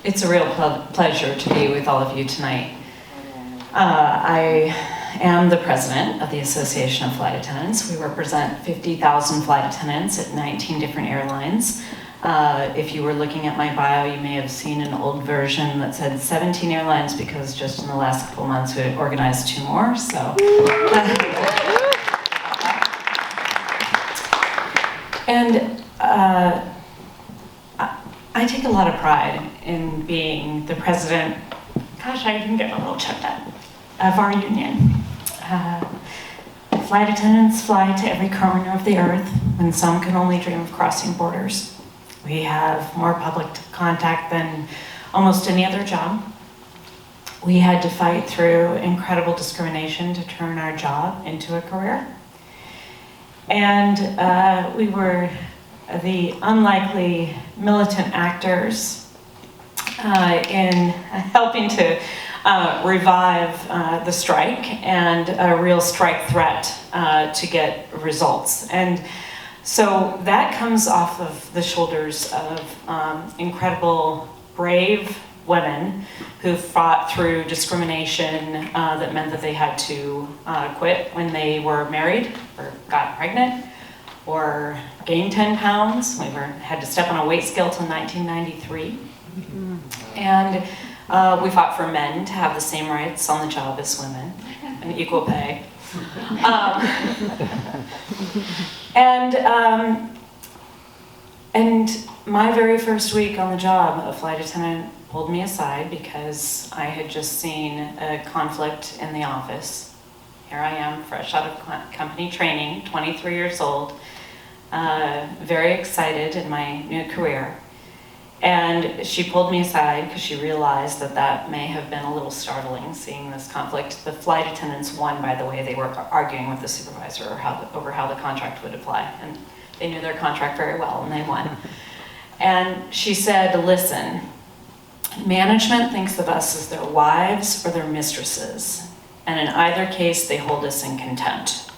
It's a real pleasure to be with all of you tonight. I am the president of the Association of Flight Attendants. We represent 50,000 flight attendants at 19 different airlines. If you were looking at my bio, you may have seen an old version that said 17 airlines because just in the last couple months we organized 2 more. So, and I take a lot of pride in being the president. Gosh, I even get a little choked up. Of our union. Flight attendants fly to every corner of the earth when some can only dream of crossing borders. We have more public contact than almost any other job. We had to fight through incredible discrimination to turn our job into a career. And we were the unlikely militant actors in helping to revive the strike and a real strike threat to get results. And so that comes off of the shoulders of incredible, brave women who fought through discrimination that meant that they had to quit when they were married or got pregnant or gained 10 pounds. We had to step on a weight scale till 1993. And we fought for men to have the same rights on the job as women and equal pay. And my very first week on the job, a flight attendant pulled me aside because I had just seen a conflict in the office. Here I am, fresh out of company training, 23 years old, very excited in my new career. And she pulled me aside because she realized that that may have been a little startling, seeing this conflict. The flight attendants won, by the way. They were arguing with the supervisor over how the contract would apply. And they knew their contract very well, and they won. And she said, listen, management thinks of us as their wives or their mistresses. And in either case, they hold us in contempt.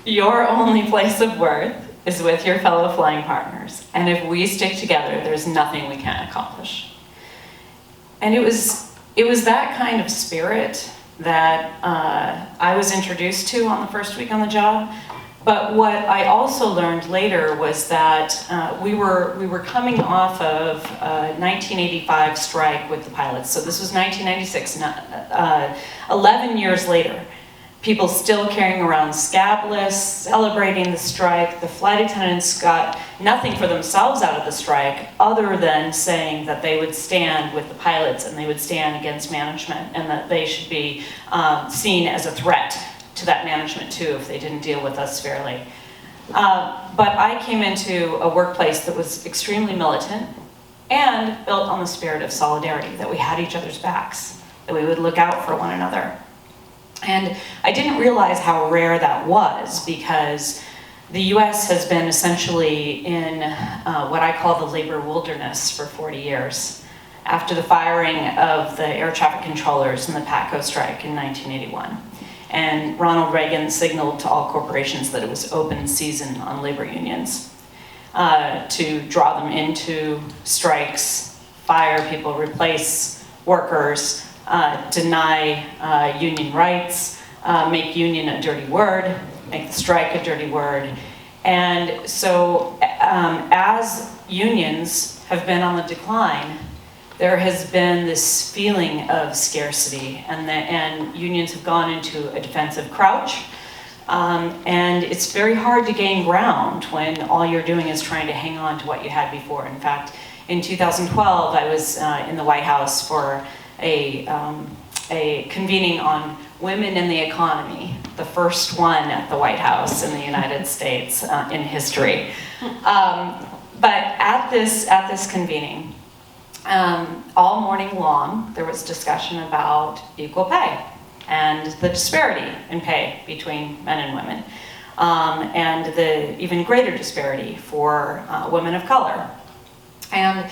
Your only place of worth is with your fellow flying partners. And if we stick together, there's nothing we can't accomplish. And it was that kind of spirit that I was introduced to on the first week on the job. But what I also learned later was that we were coming off of a 1985 strike with the pilots. So this was 1996, 11 years later. People still carrying around scab lists, celebrating the strike. The flight attendants got nothing for themselves out of the strike other than saying that they would stand with the pilots and they would stand against management and that they should be seen as a threat to that management too if they didn't deal with us fairly. But I came into a workplace that was extremely militant and built on the spirit of solidarity, that we had each other's backs, that we would look out for one another. And I didn't realize how rare that was because the US has been essentially in what I call the labor wilderness for 40 years after the firing of the air traffic controllers in the PATCO strike in 1981. And Ronald Reagan signaled to all corporations that it was open season on labor unions to draw them into strikes, fire people, replace workers, deny union rights, make union a dirty word, make the strike a dirty word. And so as unions have been on the decline, there has been this feeling of scarcity and unions have gone into a defensive crouch. And it's very hard to gain ground when all you're doing is trying to hang on to what you had before. In fact, in 2012, I was in the White House for a convening on women in the economy, the first one at the White House in the United States in history. But at this convening, all morning long, there was discussion about equal pay and the disparity in pay between men and women, and the even greater disparity for women of color. And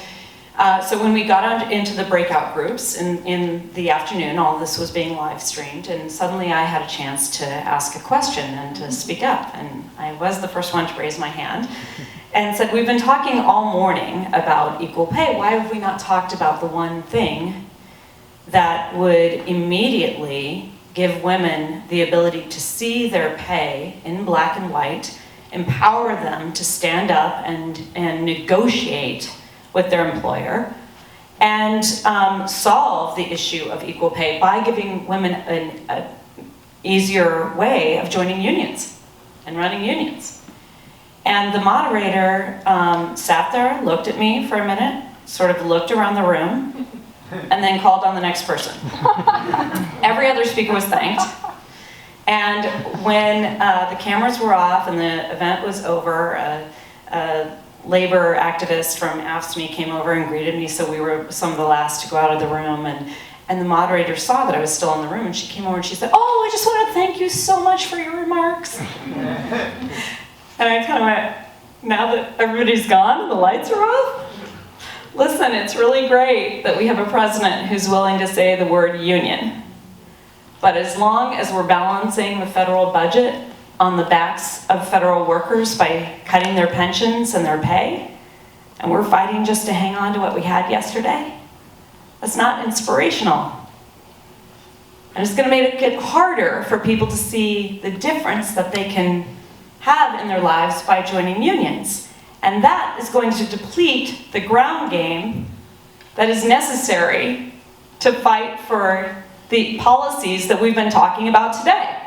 so when we got out into the breakout groups in the afternoon, all this was being live streamed, and suddenly I had a chance to ask a question and to speak up. And I was the first one to raise my hand. and said, we've been talking all morning about equal pay. Why have we not talked about the one thing that would immediately give women the ability to see their pay in black and white, empower them to stand up and negotiate with their employer, and solve the issue of equal pay by giving women an easier way of joining unions and running unions. And the moderator sat there, looked at me for a minute, sort of looked around the room, and then called on the next person. Every other speaker was thanked. And when the cameras were off and the event was over, a labor activist from AFL-CIO came over and greeted me, so we were some of the last to go out of the room. And the moderator saw that I was still in the room, and she came over and she said, "Oh, I just want to thank you so much for your remarks." And I kind of went, now that everybody's gone and the lights are off, listen, it's really great that we have a president who's willing to say the word union. But as long as we're balancing the federal budget on the backs of federal workers by cutting their pensions and their pay, and we're fighting just to hang on to what we had yesterday, that's not inspirational. And it's going to make it harder for people to see the difference that they can have in their lives by joining unions. And that is going to deplete the ground game that is necessary to fight for the policies that we've been talking about today.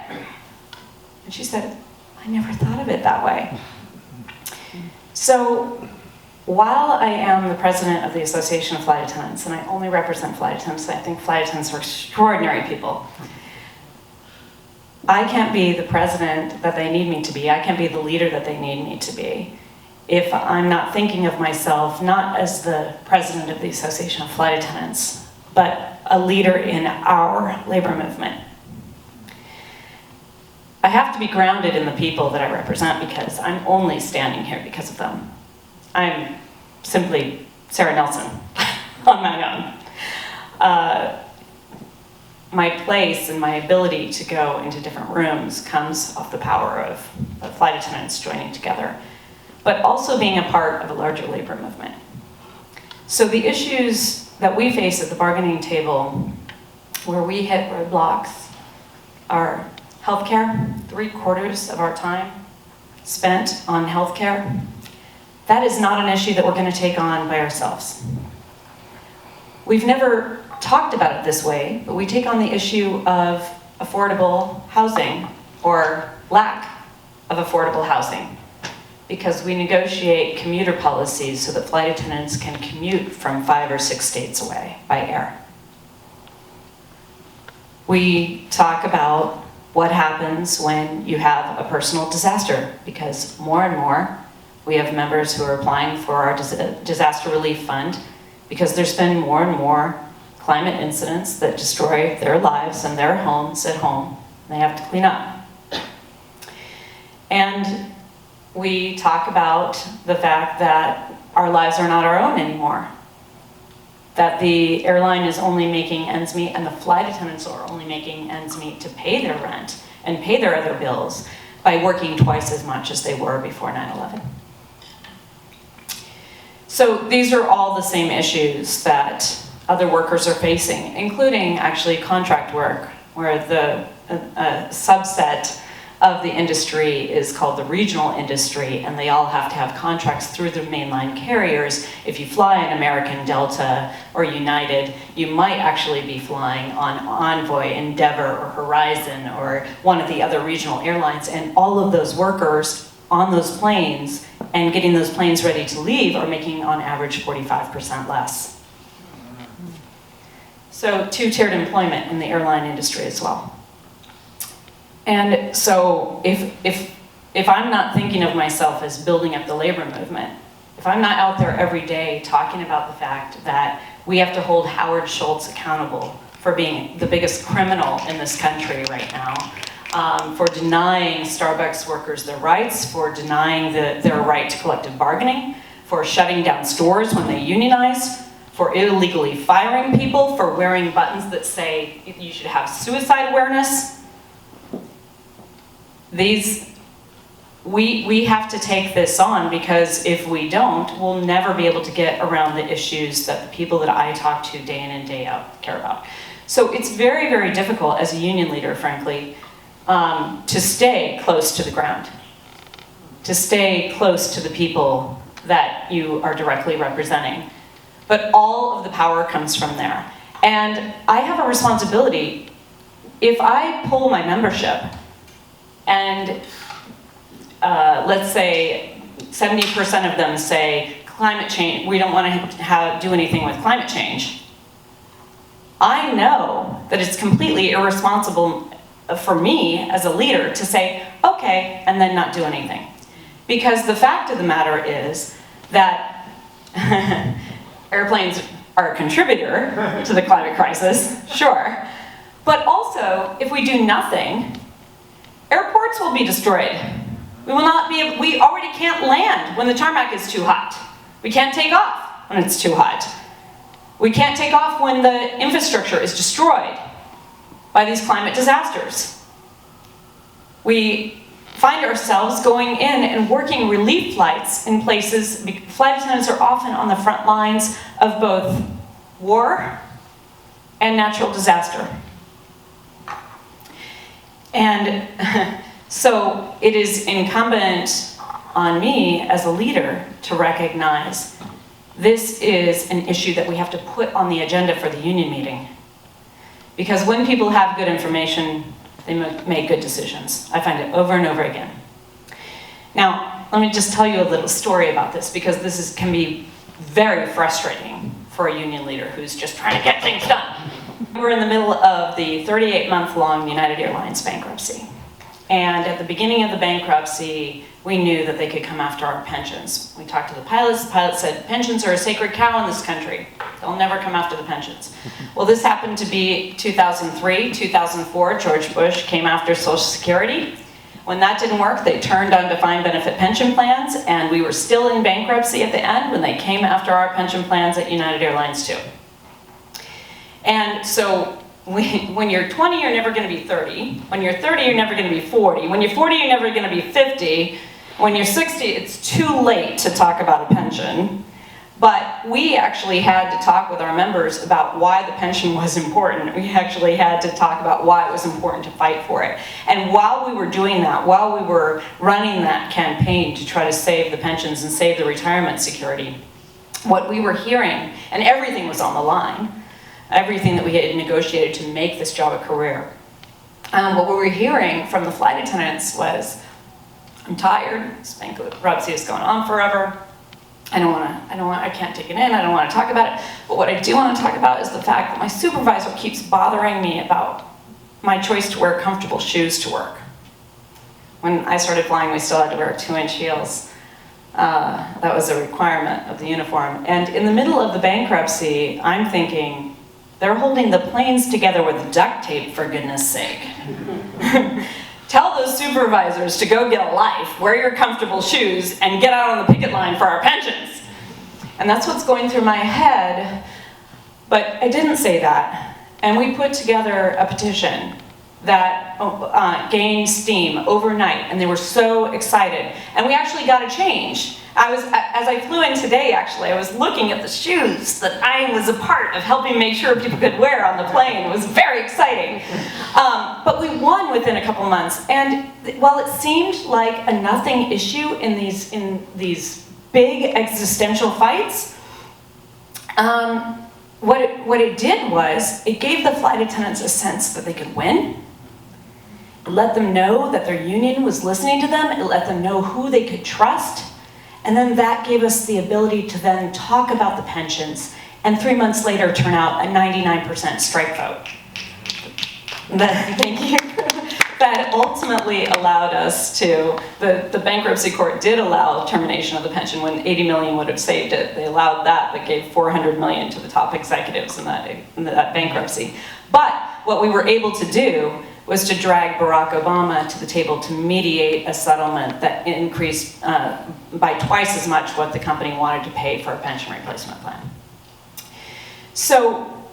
And she said, I never thought of it that way. So while I am the president of the Association of Flight Attendants, and I only represent flight attendants, I think flight attendants are extraordinary people. I can't be the president that they need me to be. I can't be the leader that they need me to be if I'm not thinking of myself not as the president of the Association of Flight Attendants, but a leader in our labor movement. I have to be grounded in the people that I represent because I'm only standing here because of them. I'm simply Sara Nelson on my own. My place and my ability to go into different rooms comes off the power of flight attendants joining together, but also being a part of a larger labor movement. So the issues that we face at the bargaining table where we hit roadblocks are healthcare, 3/4 of our time spent on healthcare. That is not an issue that we're going to take on by ourselves. We've never talked about it this way, but we take on the issue of affordable housing or lack of affordable housing because we negotiate commuter policies so that flight attendants can commute from 5 or 6 states away by air. We talk about what happens when you have a personal disaster because more and more we have members who are applying for our disaster relief fund because there's been more and more climate incidents that destroy their lives and their homes at home. They have to clean up. And we talk about the fact that our lives are not our own anymore. That the airline is only making ends meet and the flight attendants are only making ends meet to pay their rent and pay their other bills by working twice as much as they were before 9/11. So these are all the same issues that other workers are facing, including actually contract work, where the subset of the industry is called the regional industry, and they all have to have contracts through the mainline carriers. If you fly an American, Delta, or United, you might actually be flying on Envoy, Endeavor, or Horizon, or one of the other regional airlines, and all of those workers on those planes and getting those planes ready to leave are making on average 45% less. So two-tiered employment in the airline industry as well. And so if I'm not thinking of myself as building up the labor movement, if I'm not out there every day talking about the fact that we have to hold Howard Schultz accountable for being the biggest criminal in this country right now, for denying Starbucks workers their rights, for denying their right to collective bargaining, for shutting down stores when they unionize, for illegally firing people, for wearing buttons that say you should have suicide awareness. These we have to take this on, because if we don't, we'll never be able to get around the issues that the people that I talk to day in and day out care about. So it's very, very difficult as a union leader, frankly, to stay close to the ground, to stay close to the people that you are directly representing. But all of the power comes from there. And I have a responsibility. If I poll my membership and let's say 70% of them say climate change, we don't want to do anything with climate change, I know that it's completely irresponsible for me as a leader to say, okay, and then not do anything. Because the fact of the matter is that airplanes are a contributor to the climate crisis, sure, but also, if we do nothing, airports will be destroyed. We already can't land when the tarmac is too hot. We can't take off when it's too hot. We can't take off when the infrastructure is destroyed by these climate disasters. We find ourselves going in and working relief flights in places. Flight attendants are often on the front lines of both war and natural disaster. And so it is incumbent on me as a leader to recognize this is an issue that we have to put on the agenda for the union meeting. Because when people have good information, they make good decisions. I find it over and over again. Now, let me just tell you a little story about this, because this can be very frustrating for a union leader who's just trying to get things done. We're in the middle of the 38-month-long United Airlines bankruptcy. And at the beginning of the bankruptcy, we knew that they could come after our pensions. We talked to the pilots said, pensions are a sacred cow in this country. They'll never come after the pensions. Well, this happened to be 2003, 2004, George Bush came after Social Security. When that didn't work, they turned on defined benefit pension plans, and we were still in bankruptcy at the end when they came after our pension plans at United Airlines too. And so, when you're 20, you're never going to be 30. When you're 30, you're never going to be 40. When you're 40, you're never going to be 50. When you're 60, it's too late to talk about a pension. But we actually had to talk with our members about why the pension was important. We actually had to talk about why it was important to fight for it. And while we were doing that, while we were running that campaign to try to save the pensions and save the retirement security, what we were hearing, and everything was on the line, everything that we had negotiated to make this job a career. What we were hearing from the flight attendants was, I'm tired, this bankruptcy is going on forever, I can't take it in, I don't want to talk about it, but what I do want to talk about is the fact that my supervisor keeps bothering me about my choice to wear comfortable shoes to work. When I started flying, we still had to wear 2-inch heels. That was a requirement of the uniform. And in the middle of the bankruptcy, I'm thinking, they're holding the planes together with duct tape, for goodness sake. Tell those supervisors to go get a life, wear your comfortable shoes, and get out on the picket line for our pensions. And that's what's going through my head. But I didn't say that. And we put together a petition that gained steam overnight, and they were so excited. And we actually got a change. As I flew in today, actually, I was looking at the shoes that I was a part of helping make sure people could wear on the plane. It was very exciting. But we won within a couple months. And while it seemed like a nothing issue in these big existential fights, what it did was, it gave the flight attendants a sense that they could win. It let them know that their union was listening to them. It let them know who they could trust. And then that gave us the ability to then talk about the pensions, and 3 months later turn out a 99% strike vote. Thank you. That ultimately allowed us to, the bankruptcy court did allow termination of the pension when 80 million would have saved it. They allowed that, but gave 400 million to the top executives in that bankruptcy. But what we were able to do was to drag Barack Obama to the table to mediate a settlement that increased by twice as much what the company wanted to pay for a pension replacement plan. So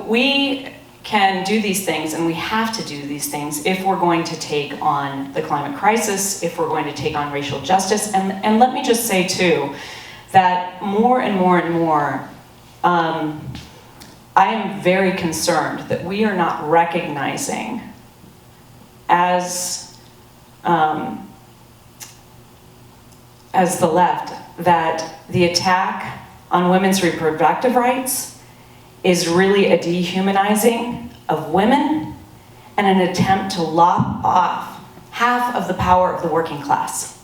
we can do these things, and we have to do these things if we're going to take on the climate crisis, if we're going to take on racial justice. And let me just say too, that more and more and more, I am very concerned that we are not recognizing as the left that the attack on women's reproductive rights is really a dehumanizing of women and an attempt to lop off half of the power of the working class.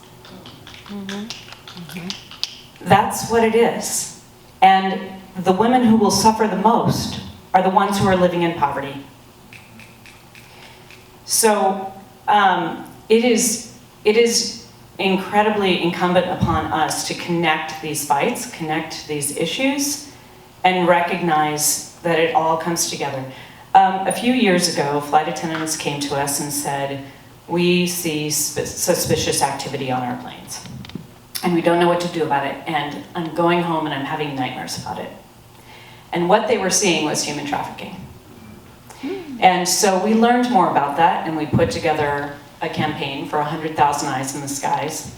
That's what it is. And the women who will suffer the most are the ones who are living in poverty. So it is incredibly incumbent upon us to connect these fights, connect these issues, and recognize that it all comes together. A few years ago, flight attendants came to us and said, we see suspicious activity on our planes, and we don't know what to do about it, and I'm going home and I'm having nightmares about it. And what they were seeing was human trafficking. And so we learned more about that, and we put together a campaign for 100,000 Eyes in the Skies.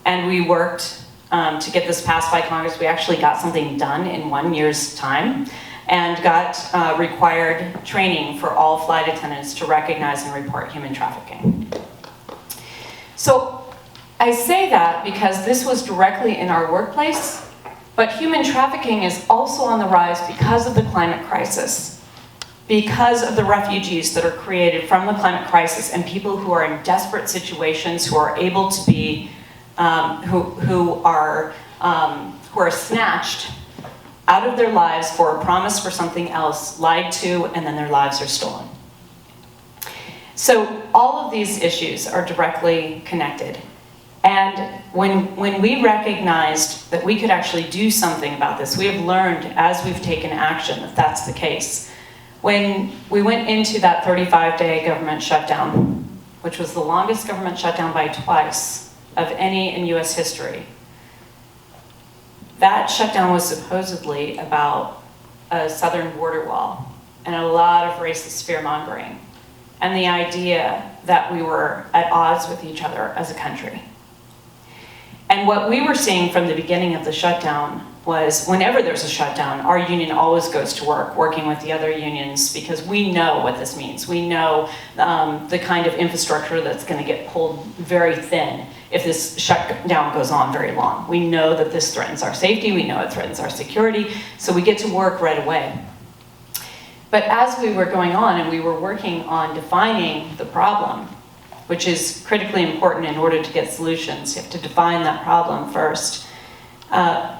And we worked to get this passed by Congress. We actually got something done in 1 year's time, and got required training for all flight attendants to recognize and report human trafficking. So I say that because this was directly in our workplace, but human trafficking is also on the rise because of the climate crisis, because of the refugees that are created from the climate crisis and people who are in desperate situations, who are able to be, who are snatched out of their lives for a promise for something else, lied to, and then their lives are stolen. So all of these issues are directly connected. And when we recognized that we could actually do something about this, we have learned as we've taken action that that's the case. When we went into that 35-day government shutdown, which was the longest government shutdown by twice of any in US history, that shutdown was supposedly about a southern border wall and a lot of racist fear-mongering and the idea that we were at odds with each other as a country. And what we were seeing from the beginning of the shutdown was whenever there's a shutdown, our union always goes to work, working with the other unions, because we know what this means. We know the kind of infrastructure that's going to get pulled very thin if this shutdown goes on very long. We know that this threatens our safety, we know it threatens our security, so we get to work right away. But as we were going on and we were working on defining the problem, which is critically important in order to get solutions, you have to define that problem first.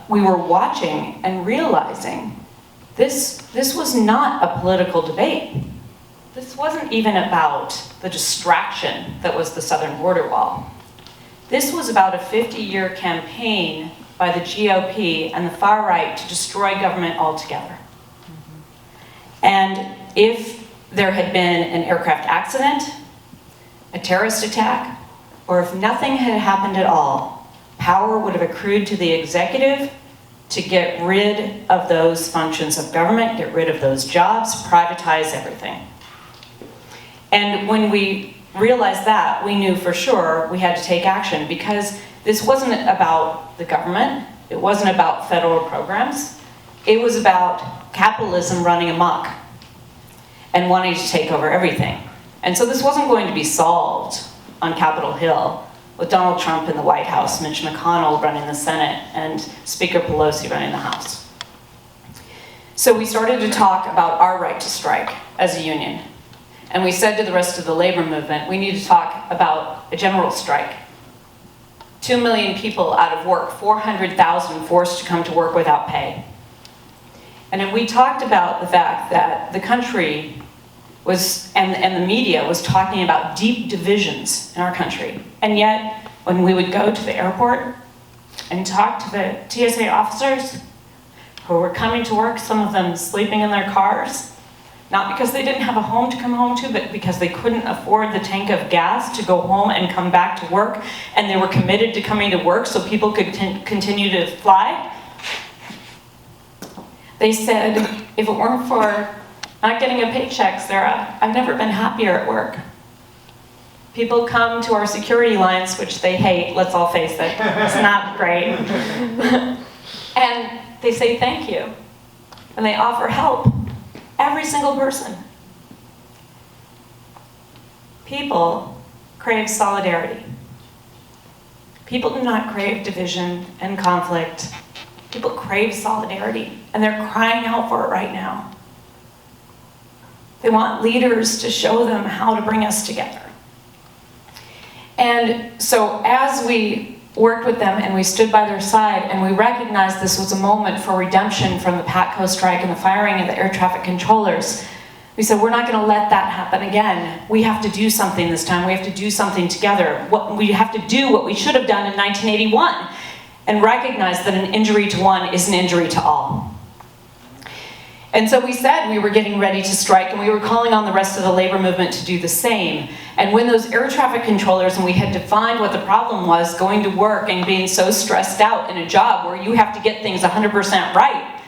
We were watching and realizing this was not a political debate. This wasn't even about the distraction that was the southern border wall. This was about a 50-year campaign by the GOP and the far right to destroy government altogether. And if there had been an aircraft accident, a terrorist attack, or if nothing had happened at all, power would have accrued to the executive to get rid of those functions of government, get rid of those jobs, privatize everything. And when we realized that, we knew for sure we had to take action, because this wasn't about the government, it wasn't about federal programs, it was about capitalism running amok and wanting to take over everything. And so this wasn't going to be solved on Capitol Hill with Donald Trump in the White House, Mitch McConnell running the Senate, and Speaker Pelosi running the House. So we started to talk about our right to strike as a union. And we said to the rest of the labor movement, we need to talk about a general strike. 2 million people out of work, 400,000 forced to come to work without pay. And then we talked about the fact that the country was, and the media was talking about deep divisions in our country. And yet, when we would go to the airport and talk to the TSA officers who were coming to work, some of them sleeping in their cars, not because they didn't have a home to come home to, but because they couldn't afford the tank of gas to go home and come back to work, and they were committed to coming to work so people could continue to fly. They said, if it weren't for not getting a paycheck, Sarah. I've never been happier at work. People come to our security lines, which they hate, let's all face it. It's not great. And they say thank you. And they offer help. Every single person. People crave solidarity. People do not crave division and conflict. People crave solidarity, and they're crying out for it right now. They want leaders to show them how to bring us together. And so as we worked with them and we stood by their side and we recognized this was a moment for redemption from the PATCO strike and the firing of the air traffic controllers, we said, we're not going to let that happen again. We have to do something this time. We have to do something together. We have to do what we should have done in 1981 and recognize that an injury to one is an injury to all. And so we said we were getting ready to strike, and we were calling on the rest of the labor movement to do the same. And when those air traffic controllers, and we had defined what the problem was, going to work and being so stressed out in a job where you have to get things 100% right,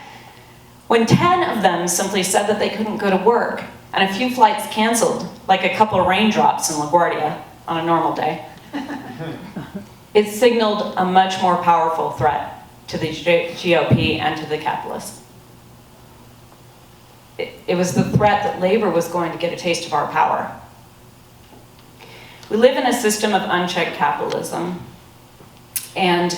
when 10 of them simply said that they couldn't go to work, and a few flights canceled, like a couple of raindrops in LaGuardia on a normal day, it signaled a much more powerful threat to the GOP and to the capitalists. It was the threat that labor was going to get a taste of our power. We live in a system of unchecked capitalism, and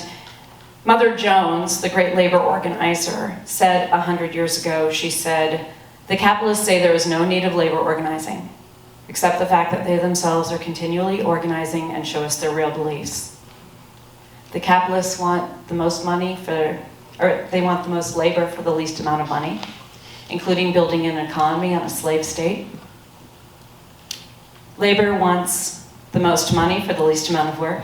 Mother Jones, the great labor organizer, said 100 years ago, she said, "The capitalists say there is no need of labor organizing, except the fact that they themselves are continually organizing and show us their real beliefs. The capitalists want the most money they want the most labor for the least amount of money, including building an economy on a slave state. Labor wants the most money for the least amount of work.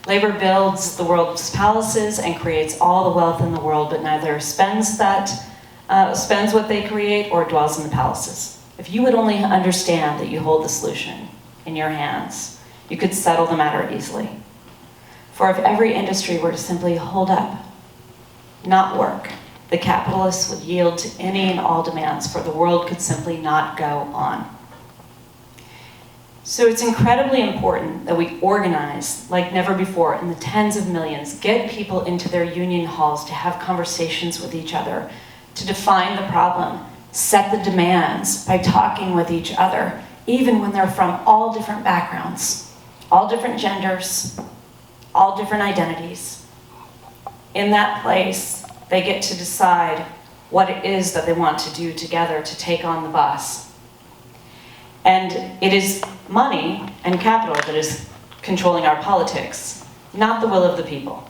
Labor builds the world's palaces and creates all the wealth in the world, but neither spends what they create or dwells in the palaces. If you would only understand that you hold the solution in your hands, you could settle the matter easily. For if every industry were to simply hold up, not work, the capitalists would yield to any and all demands, for the world could simply not go on." So it's incredibly important that we organize like never before in the tens of millions, get people into their union halls to have conversations with each other, to define the problem, set the demands by talking with each other, even when they're from all different backgrounds, all different genders, all different identities. In that place, they get to decide what it is that they want to do together to take on the bus. And it is money and capital that is controlling our politics, not the will of the people.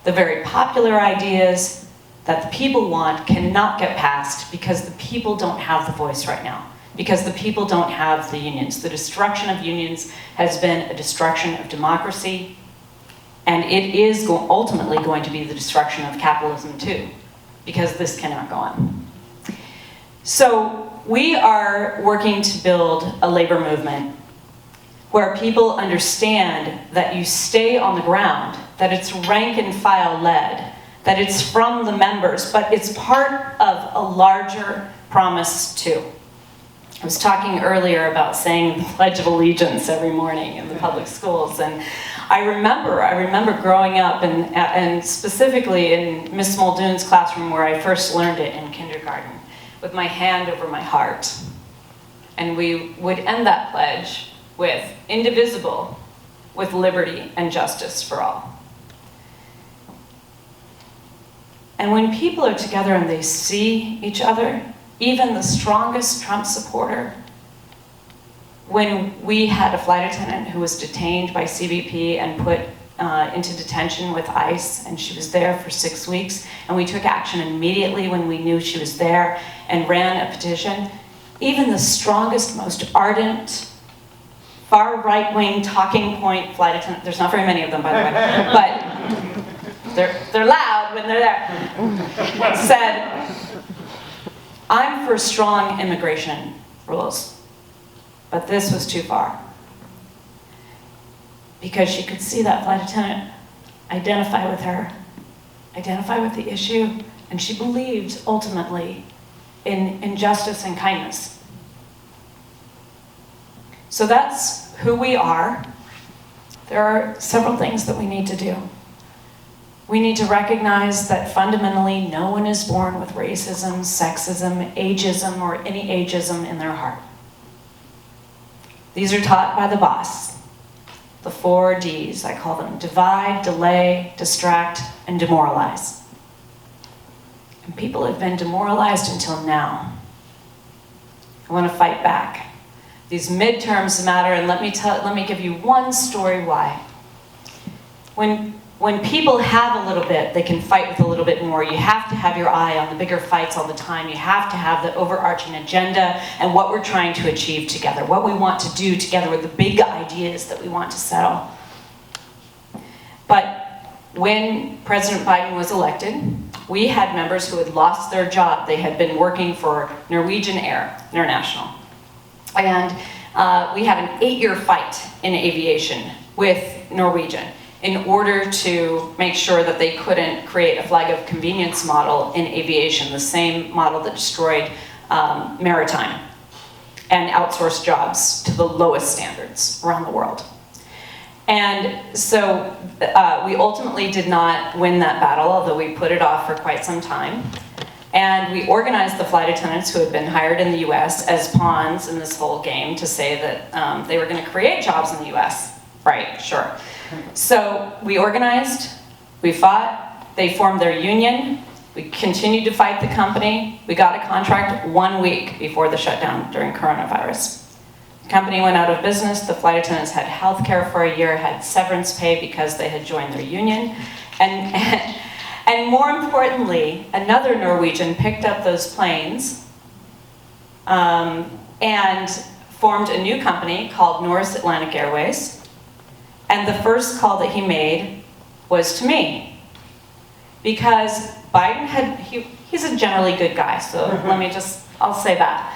The very popular ideas that the people want cannot get passed because the people don't have the voice right now, because the people don't have the unions. The destruction of unions has been a destruction of democracy, and it is ultimately going to be the destruction of capitalism too, because this cannot go on. So we are working to build a labor movement where people understand that you stay on the ground, that it's rank and file led, that it's from the members, but it's part of a larger promise too. I was talking earlier about saying the Pledge of Allegiance every morning in the public schools, and I remember growing up and specifically in Miss Muldoon's classroom where I first learned it in kindergarten, with my hand over my heart. And we would end that pledge with indivisible, with liberty and justice for all. And when people are together and they see each other, even the strongest Trump supporter, when we had a flight attendant who was detained by CBP and put into detention with ICE, and she was there for 6 weeks, and we took action immediately when we knew she was there and ran a petition, even the strongest, most ardent, far right-wing talking point flight attendant, there's not very many of them by the way, but they're loud when they're there, said, "I'm for strong immigration rules, but this was too far." Because she could see that flight attendant identify with her, identify with the issue, and she believed ultimately in justice and kindness. So that's who we are. There are several things that we need to do. We need to recognize that fundamentally no one is born with racism, sexism, ageism, or any ageism in their heart. These are taught by the boss. The 4 Ds, I call them: divide, delay, distract, and demoralize. And people have been demoralized until now. I want to fight back. These midterms matter, and let me give you one story why. When people have a little bit, they can fight with a little bit more. You have to have your eye on the bigger fights all the time. You have to have the overarching agenda and what we're trying to achieve together, what we want to do together with the big ideas that we want to settle. But when President Biden was elected, we had members who had lost their job. They had been working for Norwegian Air International. And we had an 8-year fight in aviation with Norwegian in order to make sure that they couldn't create a flag of convenience model in aviation, the same model that destroyed maritime and outsourced jobs to the lowest standards around the world. And so we ultimately did not win that battle, although we put it off for quite some time. And we organized the flight attendants who had been hired in the US as pawns in this whole game to say that they were going to create jobs in the US. Right, sure. So we organized, we fought, they formed their union, we continued to fight the company, we got a contract 1 week before the shutdown during coronavirus. The company went out of business, the flight attendants had health care for a year, had severance pay because they had joined their union, and more importantly, another Norwegian picked up those planes and formed a new company called Transatlantic Airways. And the first call that he made was to me. Because Biden he's a generally good guy, so I'll say that.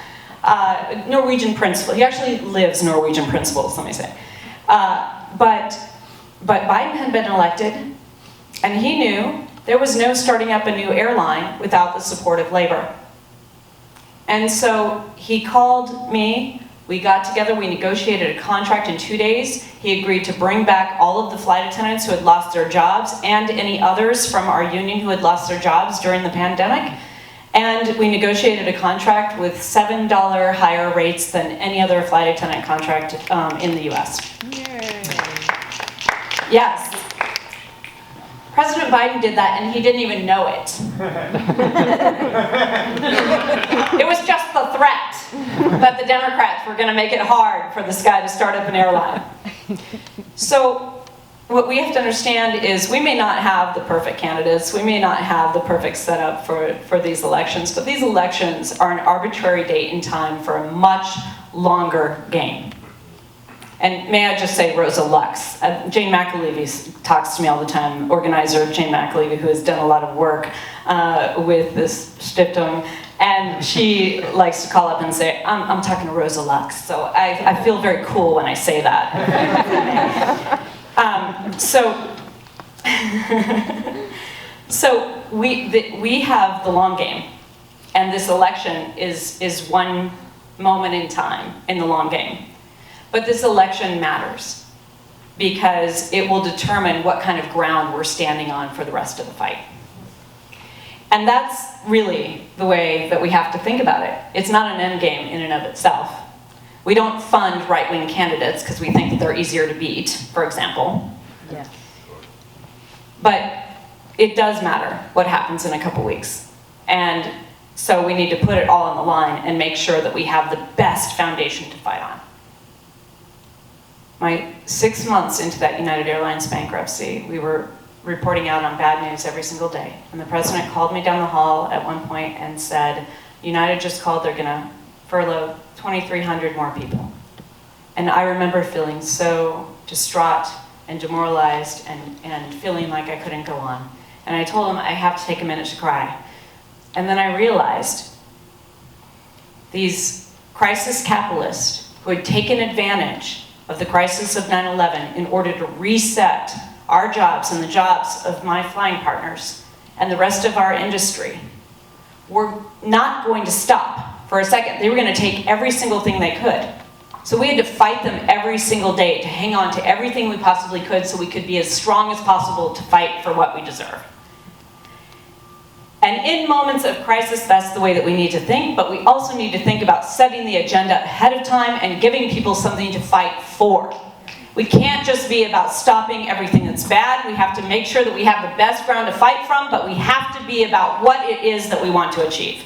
Norwegian principle, he actually lives Norwegian principles, let me say. But Biden had been elected, and he knew there was no starting up a new airline without the support of labor. And so he called me. We got together, we negotiated a contract in 2 days. He agreed to bring back all of the flight attendants who had lost their jobs and any others from our union who had lost their jobs during the pandemic. And we negotiated a contract with $7 higher rates than any other flight attendant contract in the US. Yay. Yes. President Biden did that and he didn't even know it. It was just the threat that the Democrats were going to make it hard for this guy to start up an airline. So what we have to understand is we may not have the perfect candidates, we may not have the perfect setup for these elections, but these elections are an arbitrary date and time for a much longer game. And may I just say Rosa Lux. Jane McAlevey talks to me all the time, organizer Jane McAlevey, who has done a lot of work with this Stiftung. And she likes to call up and say, I'm talking to Rosa Lux. So I feel very cool when I say that. So we have the long game. And this election is one moment in time in the long game. But this election matters because it will determine what kind of ground we're standing on for the rest of the fight. And that's really the way that we have to think about it. It's not an end game in and of itself. We don't fund right-wing candidates because we think that they're easier to beat, for example. Yeah. But it does matter what happens in a couple weeks. And so we need to put it all on the line and make sure that we have the best foundation to fight on. My 6 months into that United Airlines bankruptcy, we were reporting out on bad news every single day. And the president called me down the hall at one point and said, United just called, they're gonna furlough 2,300 more people. And I remember feeling so distraught and demoralized and feeling like I couldn't go on. And I told him I have to take a minute to cry. And then I realized these crisis capitalists who had taken advantage of the crisis of 9/11 in order to reset our jobs and the jobs of my flying partners and the rest of our industry were not going to stop for a second. They were going to take every single thing they could. So we had to fight them every single day to hang on to everything we possibly could so we could be as strong as possible to fight for what we deserve. And in moments of crisis, that's the way that we need to think, but we also need to think about setting the agenda ahead of time and giving people something to fight for. We can't just be about stopping everything that's bad. We have to make sure that we have the best ground to fight from, but we have to be about what it is that we want to achieve.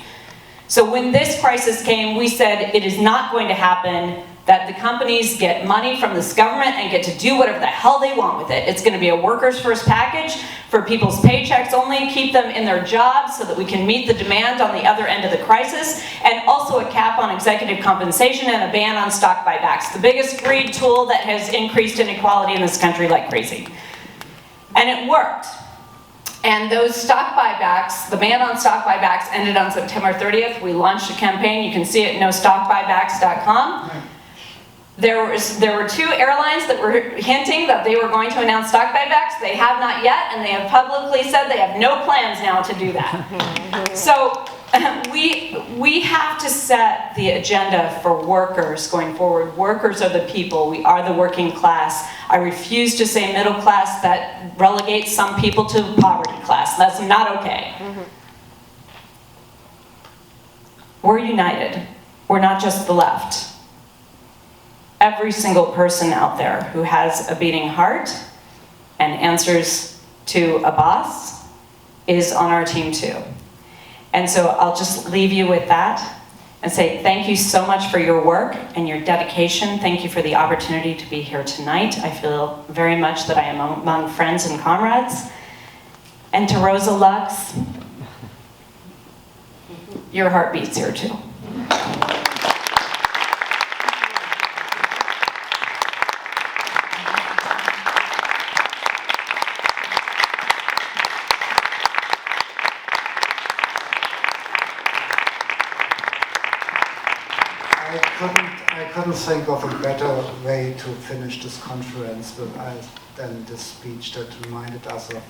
So when this crisis came, we said it is not going to happen that the companies get money from this government and get to do whatever the hell they want with it. It's going to be a workers' first package for people's paychecks only, keep them in their jobs so that we can meet the demand on the other end of the crisis, and also a cap on executive compensation and a ban on stock buybacks, the biggest greed tool that has increased inequality in this country like crazy. And it worked. And those stock buybacks, the ban on stock buybacks ended on September 30th. We launched a campaign. You can see it at nostockbuybacks.com. There were 2 airlines that were hinting that they were going to announce stock buybacks. They have not yet, and they have publicly said they have no plans now to do that. So we have to set the agenda for workers going forward. Workers are the people. We are the working class. I refuse to say middle class. That relegates some people to poverty class. That's not okay. We're united. We're not just the left. Every single person out there who has a beating heart and answers to a boss is on our team too. And so I'll just leave you with that and say thank you so much for your work and your dedication. Thank you for the opportunity to be here tonight. I feel very much that I am among friends and comrades. And to Rosa Lux, your heart beats here too. I couldn't think of a better way to finish this conference than this speech that reminded us of,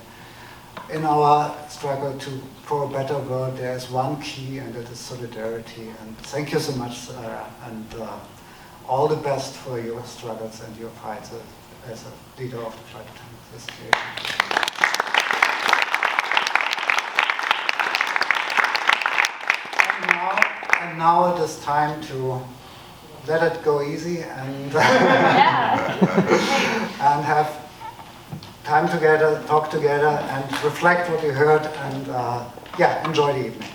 in our struggle for a better world, there is one key, and that is solidarity. And thank you so much, Sara, and all the best for your struggles and your fights as a leader of the Flight Attendants Association. And now it is time to let it go easy and and have time together, talk together, and reflect what you heard, and enjoy the evening.